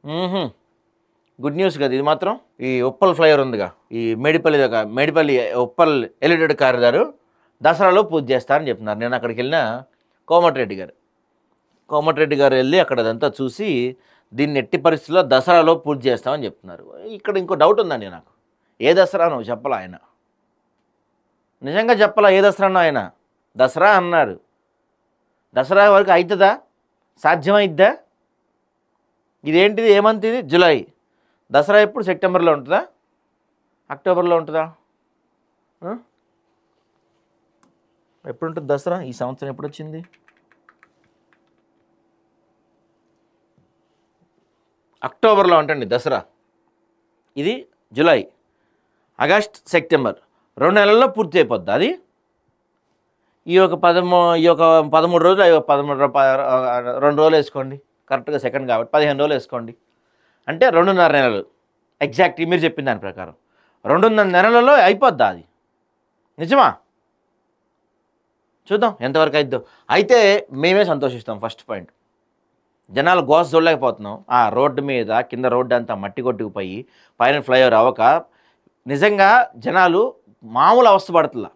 హుహు. Good news కదా ఇది మాత్రం. ఈ ఉప్పల్ ఫ్లైఓవర్ ఉందిగా, ఈ మేడిపల్లి ఉప్పల్ ఎలివేటెడ్ కారిడారు దసరాలో పూజ చేస్తారని చెప్తున్నారు. నేను అక్కడికి వెళ్ళిన కోమటిరెడ్డి గారు వెళ్ళి అక్కడ అదంతా చూసి దీన్ని ఎట్టి పరిస్థితుల్లో దసరాలో పూజ చేస్తామని చెప్తున్నారు. ఇక్కడ ఇంకో డౌట్ ఉందండి నాకు. ఏ దసరానో చెప్పలా ఆయన, నిజంగా చెప్పలా ఏ దసరానో ఆయన. దసరా అన్నారు, దసరా వరకు అవుతుందా, సాధ్యమైద్దా? ఇదేంటిది, ఏమంత ఇది? జూలై, దసరా ఎప్పుడు? సెప్టెంబర్లో ఉంటుందా, అక్టోబర్లో ఉంటుందా? ఎప్పుడు ఉంటుంది దసరా? ఈ సంవత్సరం ఎప్పుడు వచ్చింది? అక్టోబర్లో ఉంటుంది దసరా. ఇది జూలై, ఆగస్ట్, సెప్టెంబర్ 2 నెలల్లో పూర్తి అయిపోద్ది అది. ఈ యొక్క 13 రోజులు, 2 రోజులు వేసుకోండి, కరెక్ట్గా సెకండ్ కాబట్టి 15 రోజులు వేసుకోండి, అంటే 2.5 నెలలు ఎగ్జాక్ట్. మీరు చెప్పిన దాని ప్రకారం 2.5 నెలలలో అయిపోద్దా అది? నిజమా? చూద్దాం ఎంతవరకు అయిద్దో. అయితే మేమే సంతోషిస్తాం. ఫస్ట్ పాయింట్, జనాలు గోస చూడలేకపోతున్నాం. ఆ రోడ్డు మీద కింద రోడ్డు అంతా మట్టి కొట్టుకుపోయి పైన ఫ్లైఓవర్ అవ్వక నిజంగా జనాలు మామూలు అవస్థ పడుతుందా.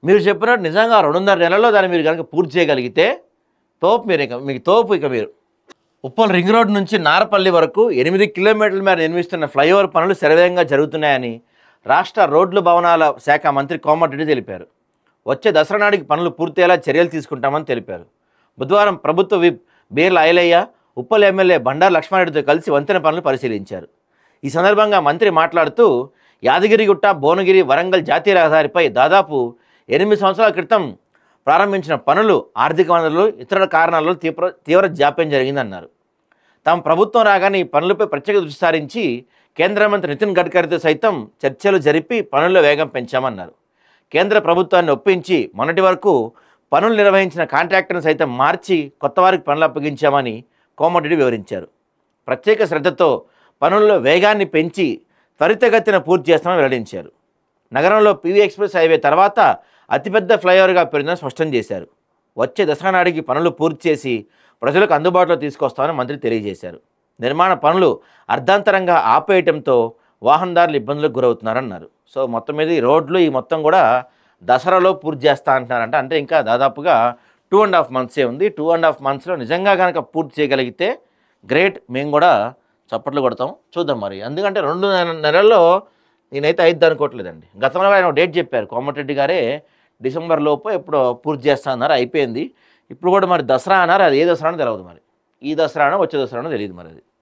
మీరు చెప్పినట్టు నిజంగా 2.5 నెలల్లో దాన్ని మీరు కనుక పూర్తి చేయగలిగితే తోపు. మీకు తోపు. ఇక మీరు ఉప్పల్ రింగ్ రోడ్ నుంచి నారపల్లి వరకు 8 కిలోమీటర్ల మేర నిర్మిస్తున్న ఫ్లైఓవర్ పనులు శరవేగంగా జరుగుతున్నాయని రాష్ట్ర రోడ్లు భవనాల శాఖ మంత్రి కోమటిరెడ్డి తెలిపారు. వచ్చే దసరా నాటికి పనులు పూర్తయ్యేలా చర్యలు తీసుకుంటామని తెలిపారు. బుధవారం ప్రభుత్వ విప్ బీర్ల ఐలయ్య, ఉప్పల్ ఎమ్మెల్యే బండారు లక్ష్మారెడ్డితో కలిసి వంతెన పనులు పరిశీలించారు. ఈ సందర్భంగా మంత్రి మాట్లాడుతూ యాదగిరిగుట్ట, భువనగిరి, వరంగల్ జాతీయ రహదారిపై దాదాపు 8 సంవత్సరాల క్రితం ప్రారంభించిన పనులు ఆర్థిక వనరులు, ఇతర కారణాలలో తీవ్ర జాప్యం జరిగిందన్నారు. తమ ప్రభుత్వం రాగానే ఈ పనులపై ప్రత్యేక దృష్టి సారించి కేంద్ర మంత్రి నితిన్ గడ్కరీతో సైతం చర్చలు జరిపి పనుల్లో వేగం పెంచామన్నారు. కేంద్ర ప్రభుత్వాన్ని ఒప్పించి మొన్నటి వరకు పనులు నిర్వహించిన కాంట్రాక్టర్ని సైతం మార్చి కొత్త వారికి పనులు అప్పగించామని కోమటిరెడ్డి వివరించారు. ప్రత్యేక శ్రద్ధతో పనుల్లో వేగాన్ని పెంచి త్వరితగతిన పూర్తి చేస్తామని వెల్లడించారు. నగరంలో పీవీ ఎక్స్ప్రెస్ హైవే తర్వాత అతిపెద్ద ఫ్లైఓవర్గా పెరిగిందని స్పష్టం చేశారు. వచ్చే దసరా నాటికి పనులు పూర్తి చేసి ప్రజలకు అందుబాటులో తీసుకొస్తామని మంత్రి తెలియజేశారు. నిర్మాణ పనులు అర్ధాంతరంగా ఆపేయటంతో వాహనదారులు ఇబ్బందులకు గురవుతున్నారన్నారు. సో మొత్తం మీద ఈ రోడ్లు ఈ మొత్తం కూడా దసరాలో పూర్తి చేస్తా అంటున్నారంట. అంటే ఇంకా దాదాపుగా 2.5 months ఉంది. 2.5 monthsలో నిజంగా కనుక పూర్తి చేయగలిగితే గ్రేట్. మేము కూడా చప్పట్లు కొడతాం. చూద్దాం మరి. ఎందుకంటే 2 నెలల్లో నేనైతే అయిద్ది అనుకోవట్లేదండి. గతంలో ఆయన డేట్ చెప్పారు, కోమటిరెడ్డి గారే డిసెంబర్ లోపు ఎప్పుడో పూర్తి చేస్తా అన్నారు, అయిపోయింది. ఇప్పుడు కూడా మరి దసరా అన్నారు, అది ఏ దసరా అని తెలియదు. మరి ఈ దసరానో వచ్చే దసరానో తెలియదు మరి అది.